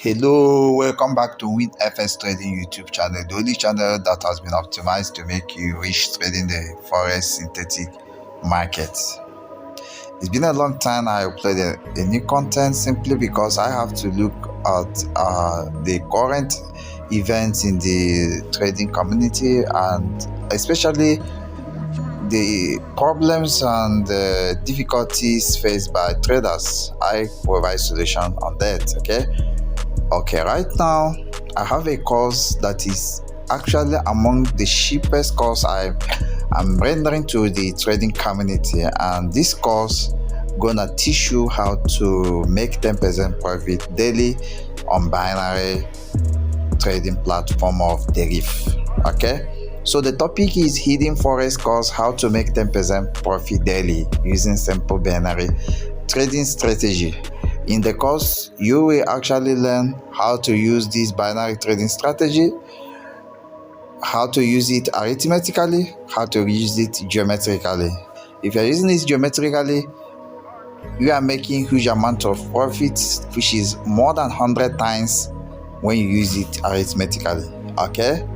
Hello, welcome back to WINFXTRADING Trading YouTube channel, the only channel that has been optimized to make you rich trading the Forex synthetic market. It's been a long time I uploaded a new content simply because I have to look at the current events in the trading community and especially the problems and difficulties faced by traders. I provide solution on that. Okay, right now I have a course that is actually among the cheapest course I'm rendering to the trading community, and this course gonna teach you how to make 10% profit daily on binary trading platform of Deriv. Okay, so the topic is hidden forex course, how to make 10% profit daily using simple binary trading strategy. In the course, you will actually learn how to use this binary trading strategy, how to use it arithmetically, how to use it geometrically. If you're using it geometrically, you are making huge amount of profits, which is more than 100 times when you use it arithmetically. Okay,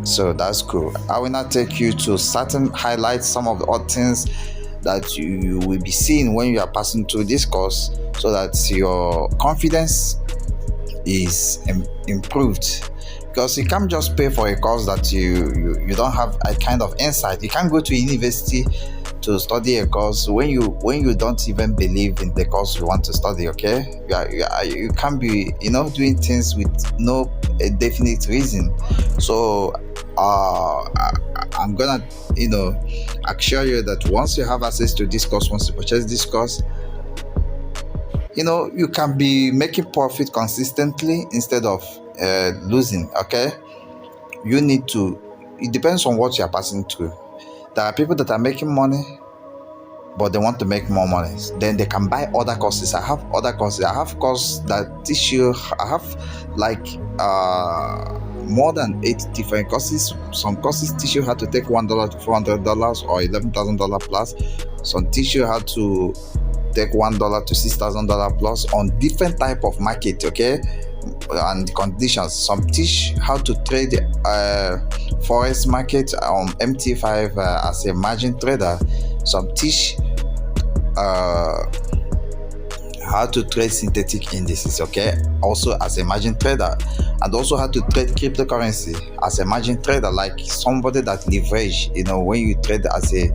so that's cool. I will now take you to certain highlights, some of the odd things that you will be seeing when you are passing through this course, so that your confidence is improved. Because you can't just pay for a course that you don't have a kind of insight. You can't go to university to study a course when you don't even believe in the course you want to study. Okay, you can't be doing things with no definite reason. So I'm gonna assure you that once you have access to this course, once you purchase this course, you can be making profit consistently instead of losing. Okay, it depends on what you are passing through. There are people that are making money but they want to make more money, then they can buy other courses. I have other courses. I have courses that teach you. I have like more than 8 different courses. Some courses teach you how to take $1 to $400 or $11,000 plus. Some teach you how to take $1 to $6,000 plus on different type of market, okay, and conditions. Some teach how to trade forex market on MT5 as a margin trader. Some teach how to trade synthetic indices, okay, also as a margin trader, and also how to trade cryptocurrency as a margin trader, like somebody that leverage, when you trade as a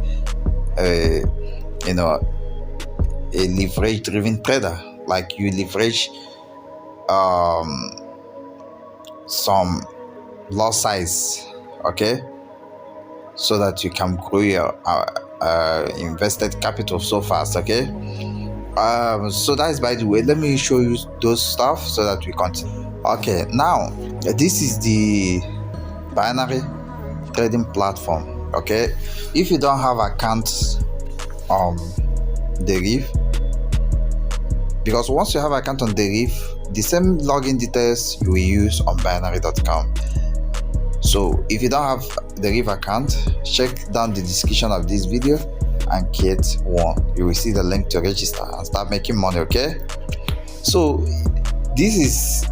leverage driven trader, like you leverage some lot size, okay, so that you can grow your invested capital so fast. Okay, so that is, by the way, let me show you those stuff so that we continue. Okay, now this is the binary trading platform. Okay, if you don't have account on Deriv, because once you have account on Deriv, the same login details you will use on binary.com. So if you don't have Deriv account, check down the description of this video and create one. You will see the link to register and start making money. Okay, so this is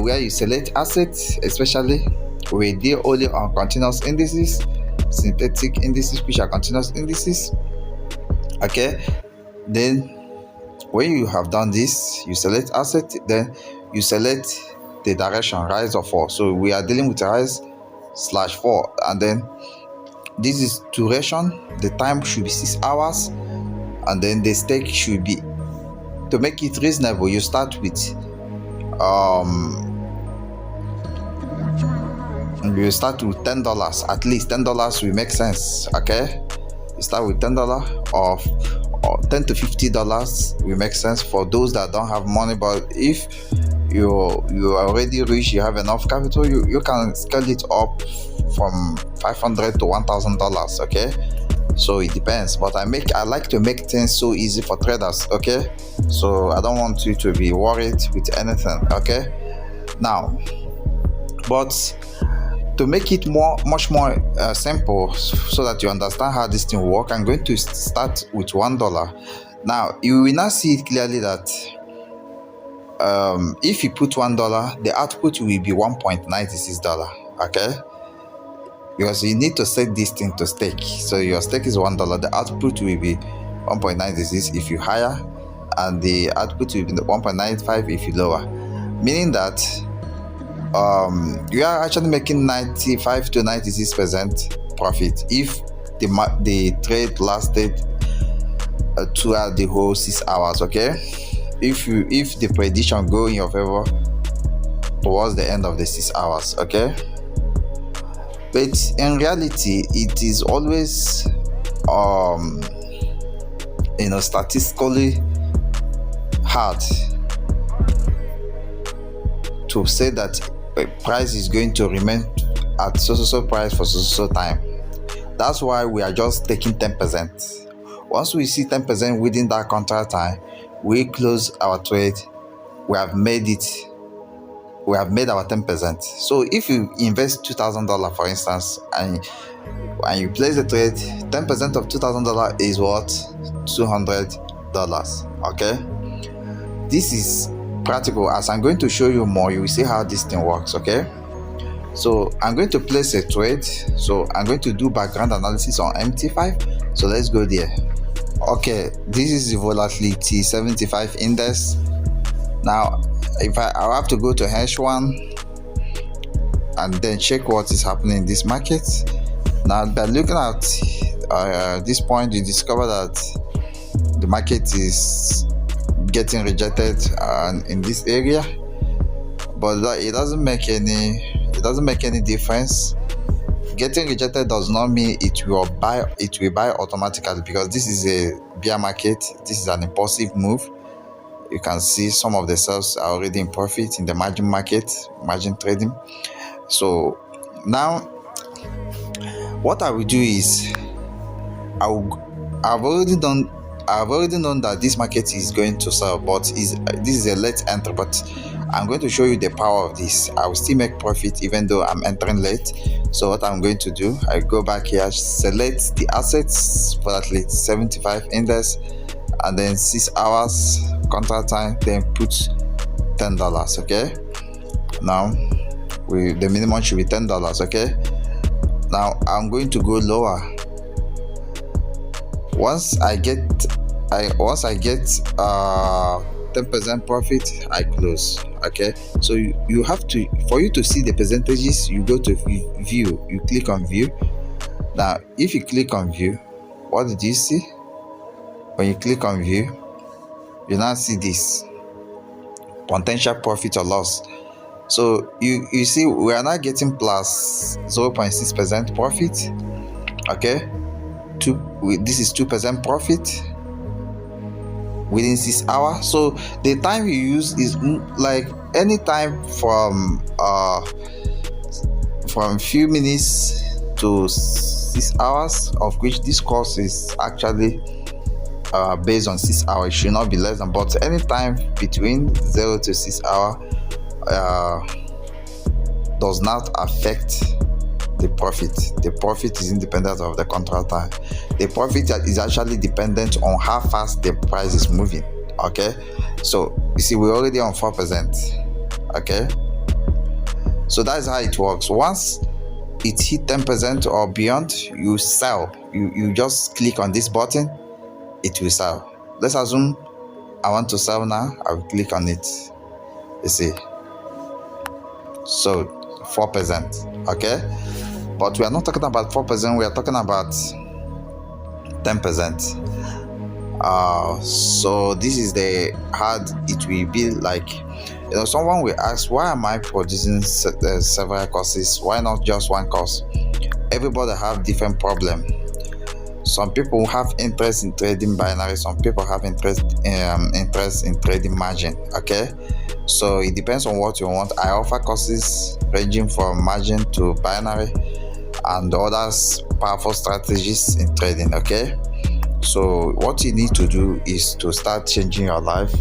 where you select assets. Especially we deal only on continuous indices, synthetic indices, which are continuous indices. Okay, then when you have done this, you select asset, then you select the direction, rise or fall. So we are dealing with rise/fall, and then this is duration. The time should be 6 hours, and then the stake should be, to make it reasonable, you start with $10. At least $10 will make sense. Okay, you start with $10 or $10 to $50 will make sense for those that don't have money. But if you are already rich, you have enough capital, you can scale it up from $500 to $1,000. Okay, so it depends, but I like to make things so easy for traders. Okay, so I don't want you to be worried with anything. Okay, now, but to make it much more simple, so that you understand how this thing works, I'm going to start with $1. Now you will now see it clearly that if you put $1, the output will be $1.96. Okay, because you need to set this thing to stake. So your stake is $1, the output will be 1.96 if you higher, and the output will be 1.95 if you lower, meaning that you are actually making 95 to 96% profit if the trade lasted throughout the whole 6 hours. Okay, if the prediction go in your favor towards the end of the 6 hours. Okay, but in reality it is always statistically hard to say that a price is going to remain at so price for so time. That's why we are just taking 10%. Once we see 10% within that contract time, we close our trade. We have made our 10%. So if you invest $2,000 for instance, and you place the trade, 10% of $2,000 is what? $200. Okay, this is practical. As I'm going to show you more, you will see how this thing works. Okay, so I'm going to place a trade. So I'm going to do background analysis on MT5. So let's go there. Okay, this is the volatility 75 index. Now if I'll have to go to H1 and then check what is happening in this market. Now by looking at this point, you discover that the market is getting rejected in this area, but it doesn't make any difference. Getting rejected does not mean it will buy automatically, because this is a bear market. This is an impulsive move. You can see some of the sales are already in profit in the margin market, margin trading. So now what I will do is I've already known that this market is going to sell, but this is a late entry. But I'm going to show you the power of this. I will still make profit even though I'm entering late. So what I'm going to do, I go back here, select the assets for at least 75 index, and then 6 hours contract time, then put $10. Okay, now the minimum should be $10. Okay, now I'm going to go lower. Once I get 10% profit, I close. Okay, so you have to, for you to see the percentages, you go to view, you click on view. Now if you click on view, what did you see? When you click on view, you now see this potential profit or loss. So you see we are now getting plus 0.6% profit. Okay, this is 2% profit within 6 hours. So the time you use is like any time from few minutes to 6 hours, of which this course is actually based on 6 hours. It should not be less than, but any time between 0 to 6 hours does not affect the profit. The profit is independent of the contract time. The profit is actually dependent on how fast the price is moving. Okay, so you see we're already on 4%. Okay, so that's how it works. Once it hit 10% or beyond, you sell. You just click on this button, it will sell. Let's assume I want to sell now. I will click on it. You see, so 4%. Okay, but we are not talking about 4%, we are talking about 10%. So this is the hard it will be like. Someone will ask, why am I producing several courses? Why not just one course? Everybody have different problem. Some people have interest in trading binary, some people have interest in trading margin. Okay, so it depends on what you want. I offer courses ranging from margin to binary and others powerful strategies in trading. Okay, so what you need to do is to start changing your life.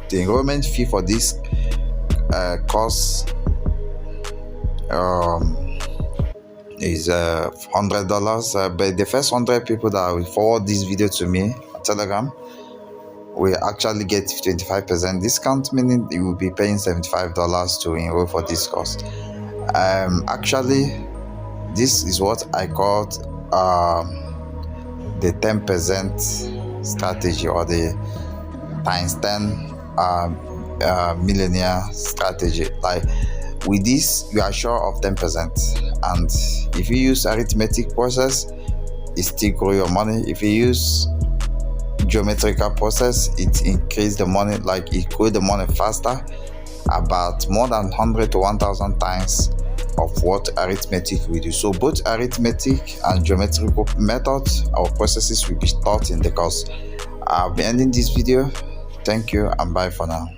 The enrollment fee for this course is $100, but the first 100 people that will forward this video to me on Telegram, we actually get 25% discount, meaning you will be paying $75 to enroll for this course. Actually, this is what I called the 10% strategy, or the times 10 millionaire strategy. Like, with this, you are sure of 10%, and if you use arithmetic process, it still grow your money. If you use geometrical process, it increase the money, like it grow the money faster, about more than 100 to 1000 times of what arithmetic will do. So both arithmetic and geometrical methods or processes will be taught in the course. I'll be ending this video. Thank you and bye for now.